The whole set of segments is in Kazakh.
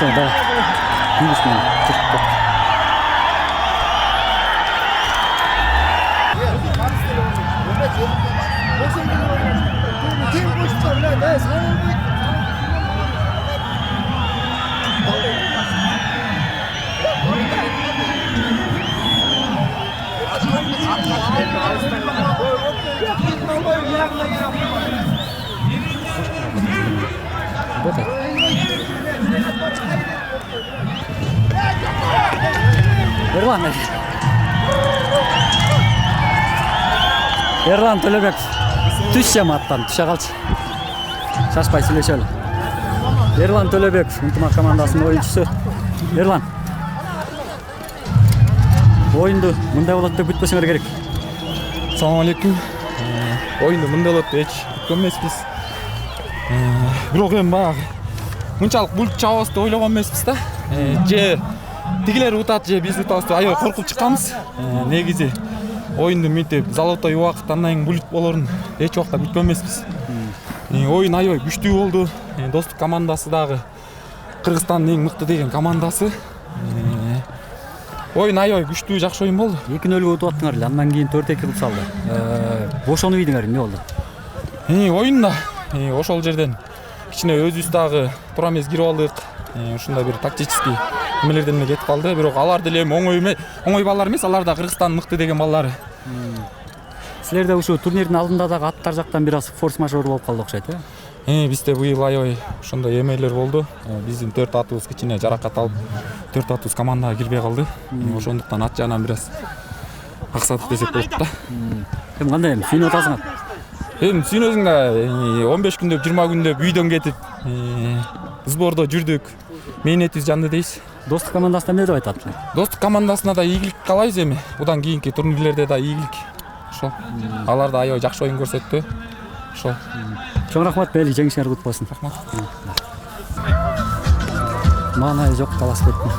Все, да. Минусмен. Ерлан Төлөбеков түс жаматтан түше қалшы. Шашпай сөйлешелі. Ерлан Төлөбеков ынтымақ командасының ойыншысы. Ерлан, ойынды мындай болады деп күтпесеңер керек. Ассалаумалейкум. Ойынды мындай болады деп күткен емеспіз. Бирок эми баягы мынчалык бүлк чабабыз деп ойлогон эмеспиз да. Же тигилер утат, же биз утабыз деп аябай коркуп чыкканбыз. Негизи ойынды мынтип залоттой убакыт андан кийин бүлк болорун эч убакта күткөн эмеспиз. Ойын аябай күчтүү болду. Достук командасы дагы Кыргызстандын эң мыкты деген командасы. Oyun aябай күчтүү, жакшы oyun болду. 2-0 утуп аттыңар эле, андан кийин 4-2 кылып салды. Бошонуп ийдиңер, эмне болду? Oyunda ошол жерден кичине өзүбүз дагы туура эмес кирип алдык. Ушундай бир тактический эмелерден эле кетип калды. Бирок алар деле оңой балдар эмес, алар да Кыргызстандын мыкты деген балдары. Силерде ушу турнирдин алдында дагы аттар жактан бир аз форс-мажор болуп калды окшойт, Бизде быйыл аябай ошондой эмелер болду. Биздин 4 атыбыз кичине жаракат алып, 4 атыбыз командага кирбей калды. Ошондуктан ат жагынан бир аз аксадык десек болот да. Кандай сүйүнүп атасыңар? Сүйүнөсүң да 15 күндөп, 20 күндөп үйдөн кетип, сбордо жүрдүк. Мээнетибиз жанды дейсиз. Достук командасына эмне деп айтат? Достук командасына да ийгилик каалайбыз эми. Будан кийинки турнирлерде да ийгилик. Ошо. Алар да аябай жакшы оюн көрсөттү. Ошо. Чоң рахмат, мейли жеңишиңер кут болсун. Рахмат. Маанай жок талашпеттим.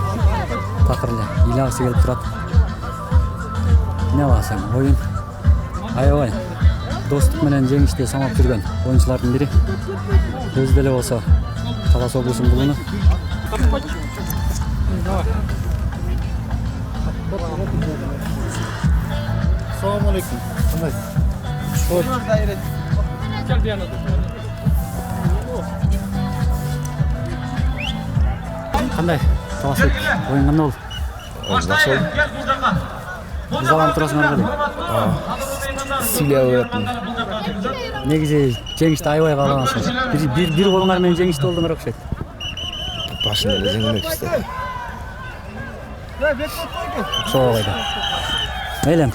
Такыр эле ыйлагысы келип турат. Эмне кыласың? Оюн аябай достук менен жеңишти самап жүргөн оюнчулардын бири. Өзү деле болсо Талас облусунун булуну. Assalamualaikum. Кандай? Таласбек, оюн кандай болду? Жакшы болду. Ызаланып турасыңар беле? Силия оятын. Негизи жеңишти аябай каалагансыңар. Бир колуңар менен жеңишти болдуңар окшойт. Башында эле жеңилмекпиз да. Ошого койду. Мейлем.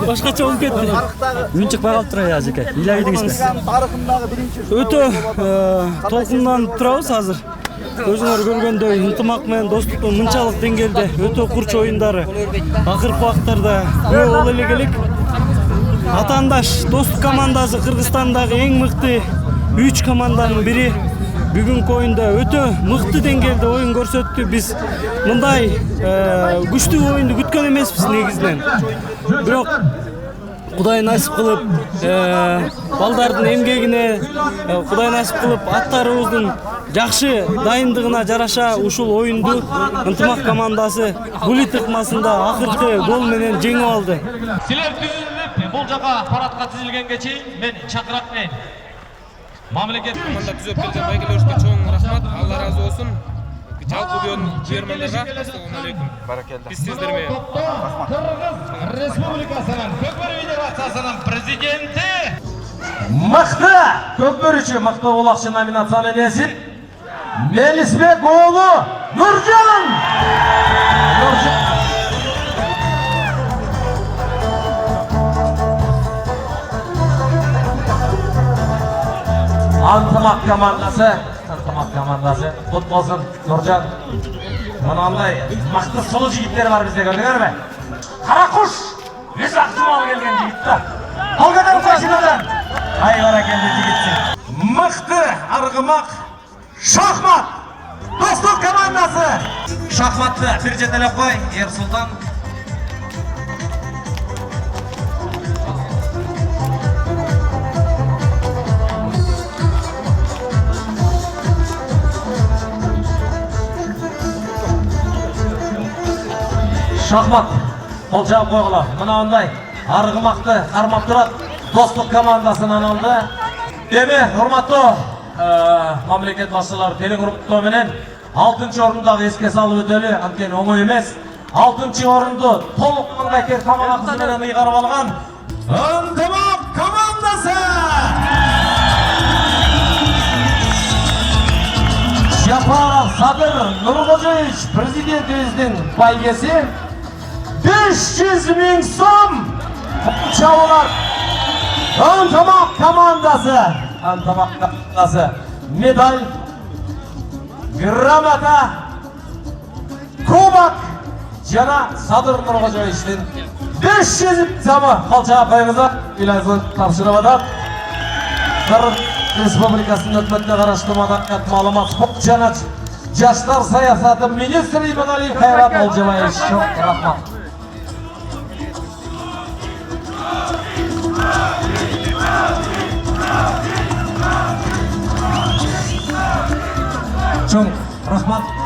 Башкача болуп кетти. Үн чыкпай калып тура ажеке. Ыйлабайдыңызбы? Тарыхындагы биринчи Өтө толкундан турабыз азыр. Өзүңөр көргөндөй ынтымак менен достуктун мынчалык деңгээлде өтө курч оюндары акыркы убактарда көп боло эле келек. Атаандаш достук командасы Кыргызстандагы эң мыкты 3 команданын бири. Бүгүнкү оюнда өтө мыкты деңгээлде оюн көрсөттү. Биз мындай күчтүү оюнду күткөн эмеспиз негизинен. Бирок Кудай насип кылып, балдардын эмгегине, Кудай насип кылып, аттарыбыздын жакшы дайындыгына жараша ушул оюнду ынтымак командасы Булит ыкмасында акыркы гол менен жеңип алды. Силер түзүлүп, бул жака парадка тизилгенге чейин мен чакырат мен. Мамлекет Команда түзөп келген байгелерибизге чоң рахмат. Алла разы болсун. жалпы көрермендерге ассалаумағалейкум. Biz sizlerme. Kırgız Respublikasının Kökbörü Federasyasının prezidenti. Mıқты көкбөрүчү мыкты улакчы номинациялы энеси Мелисбек оğlu Нуржан. Антымак командасы құт болсын Нұржан. Мынандай мықты сұлу жігіттер бар бізде, көрдіңдер ме? Қарақұш өз ақтымал келген жігіт та. Алғадан қашынадан айғара келді жігітсің. Мықты арғымақ шахмат достық командасы. Шахматты бір жетелеп қой Ерсұлтан. Шахмат қол жауып қойғыла. Мынауындай арғымақты қармап тұрады достық командасынан алды. Деме, ұрматты мамлекет басшылары терең ұрматтауменен 6-шы орындағы еске салып өтелі, анкен оңай емес. 6-шы орынды толық маңдайтер команда қызметінен ұйғарып алған Ынтымақ командасы! Жапаров Садыр Нұрғожаевич президентіміздің байгесі 500 000 сом чауылар. Ынтымақ командасы медаль, грамота, кубок жана Садыр Нұрғожаевичтің 500 000 сомы қалчаға қойыңыздар. Үйләзін тапшырып атат. Қырғыз Республикасының өкіметіне қарашты маданият малымат спорт жана жаштар саясаты министрі Иманалиев Қайрат Олжабаевич. Рахмат. Чоң, рахмат.